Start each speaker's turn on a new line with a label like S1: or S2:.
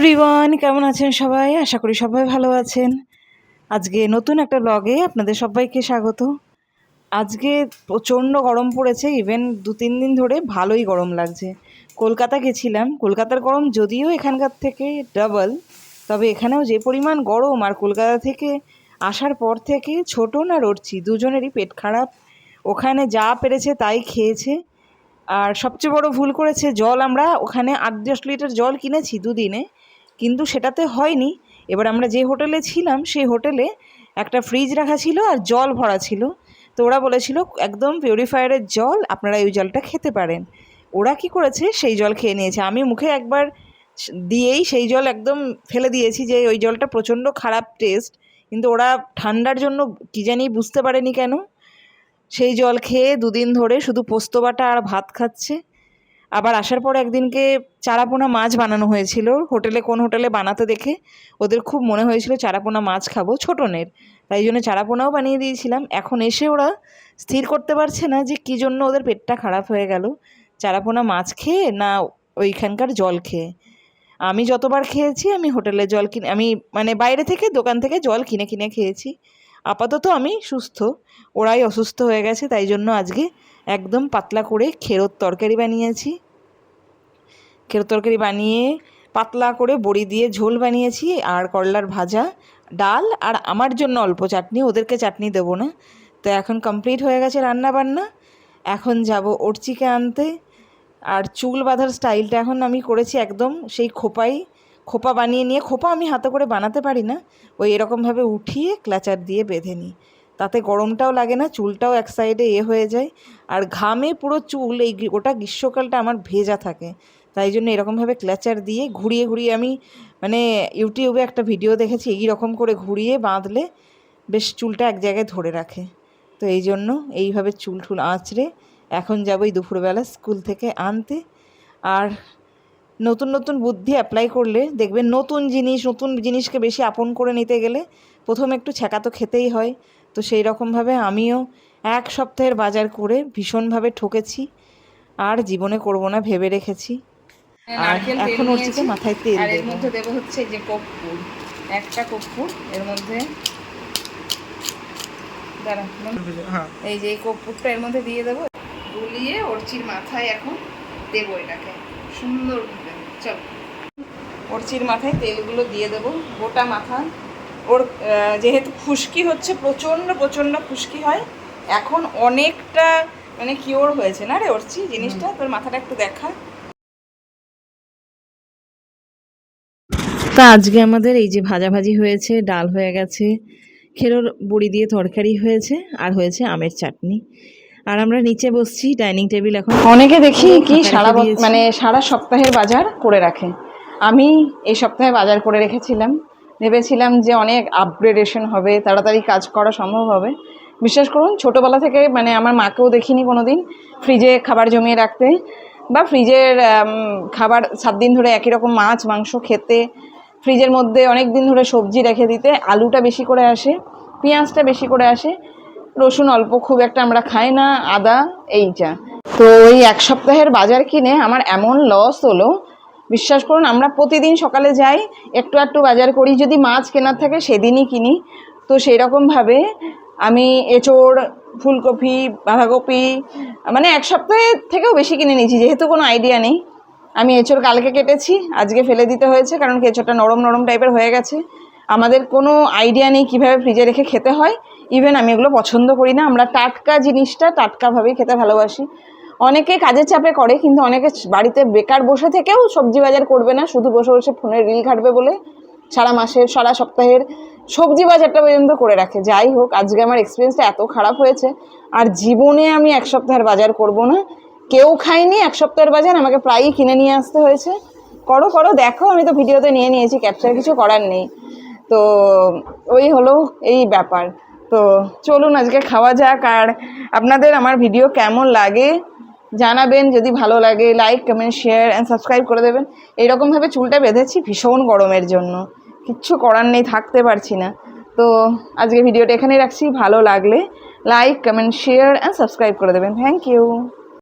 S1: Everyone, কেমন আছেন সবাই? আশা করি সবাই ভালো আছেন। আজকে নতুন একটা ব্লগে আপনাদের সবাইকে স্বাগত। আজকে প্রচণ্ড গরম পড়েছে, ইভেন 2-3 দিন ধরে ভালোই গরম লাগছে। কলকাতা গেছিলাম, কলকাতার গরম যদিও এখানকার থেকে ডাবল, তবে এখানেও যে পরিমাণ গরম, আর কলকাতা থেকে আসার পর থেকে ছোটন আর অর্চি দুজনেরই পেট খারাপ। ওখানে যা পেরেছে তাই খেয়েছে। আর সবচেয়ে বড় ভুল করেছে, জল আমরা ওখানে 8-10 লিটার জল কিনেছি দুদিনে, কিন্তু সেটাতে হয়নি। এবার আমরা যে হোটেলে ছিলাম সেই হোটেলে একটা ফ্রিজ রাখা ছিল আর জল ভরা ছিল, তো ওরা বলেছিল একদম পিউরিফায়ারের জল, আপনারা ওই জলটা খেতে পারেন। ওরা কি করেছে, সেই জল খেয়ে নিয়েছে। আমি মুখে একবার দিয়েই সেই জল একদম ফেলে দিয়েছি যে ওই জলটা প্রচণ্ড খারাপ টেস্ট, কিন্তু ওরা ঠান্ডার জন্য কী জানি বুঝতে পারেনি কেন সেই জল খেয়ে 2 দিন ধরে শুধু পোস্ত বাটা আর ভাত খাচ্ছে। আবার আসার পর একদিনকে চারাপোনা মাছ বানানো হয়েছিল হোটেলে, কোন হোটেলে বানাতে দেখে ওদের খুব মনে হয়েছিল চারাপোনা মাছ খাবো ছোটনের, তাই জন্য চারাপোনাও বানিয়ে দিয়েছিলাম। এখন এসে ওরা স্থির করতে পারছে না যে কী জন্য ওদের পেটটা খারাপ হয়ে গেল, চারাপোনা মাছ খেয়ে না ওইখানকার জল খেয়ে। আমি যতবার খেয়েছি আমি হোটেলে জল কিনে, আমি মানে বাইরে থেকে দোকান থেকে জল কিনে কিনে খেয়েছি। আপাতত আমি সুস্থ, ওরাই অসুস্থ হয়ে গেছে, তাই জন্য আজকে একদম পাতলা করে খেরোর তরকারি বানিয়েছি। খেরোর তরকারি বানিয়ে পাতলা করে বড়ি দিয়ে ঝোল বানিয়েছি, আর করলার ভাজা, ডাল, আর আমার জন্য অল্প চাটনি, ওদেরকে চাটনি দেবো না। তো এখন কমপ্লিট হয়ে গেছে রান্না বান্না। এখন যাব অর্চিকে আনতে। আর চুল বাঁধার স্টাইলটা এখন আমি করেছি একদম সেই খোপা বানিয়ে নিয়ে, খোপা আমি হাতে করে বানাতে পারি না, ওই এরকমভাবে উঠিয়ে ক্লাচার দিয়ে বেঁধে নিই, তাতে গরমটাও লাগে না, চুলটাও এক সাইডে হয়ে যায়। আর ঘামে পুরো চুল, এই গোটা গ্রীষ্মকালটা আমার ভেজা থাকে, তাই জন্য এরকমভাবে ক্লাচার দিয়ে ঘুরিয়ে ঘুরিয়ে, আমি মানে ইউটিউবে একটা ভিডিও দেখেছি এইরকম করে ঘুরিয়ে বাঁধলে বেশ চুলটা এক জায়গায় ধরে রাখে। তো এই জন্য এইভাবে চুল ঠুল আঁচড়ে এখন যাবো এই দুপুরবেলা স্কুল থেকে আনতে। আর নতুন নতুন বুদ্ধি অ্যাপ্লাই করলে দেখবেন নতুন জিনিসকে বেশি আপন করে নিতে গেলে প্রথমে একটু ছ্যাঁকা তো খেতেই হয়। তো সেই রকমভাবে আমিও 1 সপ্তাহের বাজার করে ভীষণভাবে ঠকেছি, আর জীবনে করব না ভেবে রেখেছি। আর এখন হচ্ছে মাথায় তেল, আর এর মধ্যে দেবো হচ্ছে যে কর্পূর, একটা কর্পূর এর মধ্যে, এই যে কর্পূরটা এর মধ্যে দিয়ে দেবো, গুলিয়ে অর্চির মাথায় এখন দেবো এটাকে সুন্দরভাবে। চল, অর্চির মাথায় তেলগুলো দিয়ে দেবো গোটা মাথা। ওর যেহেতু খুশকি হচ্ছে, প্রচণ্ড প্রচণ্ড খুশকি হয়, এখন অনেকটা মানে কিওর হয়েছে না রে অর্চি জিনিসটা, তোর মাথাটা একটু দেখা। তা আজকে আমাদের এই যে ভাজাভাজি হয়েছে, ডাল হয়ে গেছে, খেরোর বড়ি দিয়ে তরকারি হয়েছে, আর হয়েছে আমের চাটনি। আর আমরা নিচে বসছি, ডাইনিং টেবিল এখন। অনেকে দেখি কি সারা সপ্তাহের বাজার করে রাখে, আমি এই সপ্তাহে বাজার করে রেখেছিলাম, ভেবেছিলাম যে অনেক আপগ্রেডেশন হবে, তাড়াতাড়ি কাজ করা সম্ভব হবে। বিশ্বাস করুন, ছোটোবেলা থেকে মানে আমার মাকেও দেখিনি কোনো দিন ফ্রিজে খাবার জমিয়ে রাখতে, বা ফ্রিজের খাবার 7 দিন ধরে একই রকম মাছ মাংস খেতে, ফ্রিজের মধ্যে অনেক দিন ধরে সবজি রেখে দিতে। আলুটা বেশি করে আসে, পেঁয়াজটা বেশি করে আসে, রসুন অল্প, খুব একটা আমরা খাই না, আদা এইটা। তো ওই 1 সপ্তাহের বাজার কিনে আমার এমন লস হলো, বিশ্বাস করুন। আমরা প্রতিদিন সকালে যাই, একটু একটু বাজার করি, যদি মাছ কেনার থাকে সেদিনই কিনি। তো সেই রকমভাবে আমি এঁচোড়, ফুলকপি, বাঁধাকপি মানে 1 সপ্তাহের থেকেও বেশি কিনে নিয়েছি, যেহেতু কোনো আইডিয়া নেই। আমি এঁচোড় কালকে কেটেছি, আজকে ফেলে দিতে হয়েছে, কারণ এঁচোড়টা নরম নরম টাইপের হয়ে গেছে। আমাদের কোনো আইডিয়া নেই কীভাবে ফ্রিজে রেখে খেতে হয়, ইভেন আমি এগুলো পছন্দ করি না। আমরা টাটকা জিনিসটা টাটকাভাবেই খেতে ভালোবাসি। অনেকে কাজের চাপে করে, কিন্তু অনেকে বাড়িতে বেকার বসে থেকেও সবজি বাজার করবে না, শুধু বসে বসে ফোনের রিল ঘাটবে বলে সারা মাসের সারা সপ্তাহের সবজি বাজারটা পর্যন্ত করে রাখে। যাই হোক, আজকে আমার এক্সপিরিয়েন্সটা এত খারাপ হয়েছে, আর জীবনে আমি 1 সপ্তাহের বাজার করব না। কেউ খায়নি 1 সপ্তাহের বাজার, আমাকে প্রায়ই কিনে নিয়ে আসতে হয়েছে। করো করো, দেখো, আমি তো ভিডিওতে নিয়ে নিয়েছি, ক্যাপচার কিছু করার নেই। তো ওই হলো এই ব্যাপার। তো চলুন আজকে খাওয়া যাক। আর আপনাদের আমার ভিডিও কেমন লাগে জানাবেন, যদি ভালো লাগে like comment share and subscribe করে দেবেন। এইরকমভাবে চুলটা বেঁধেছি ভীষণ গরমের জন্য, কিচ্ছু করার নেই, থাকতে পারছি না। তো আজকে ভিডিওটা এখানেই রাখছি, ভালো লাগলে like comment share and subscribe করে দেবেন। Thank you.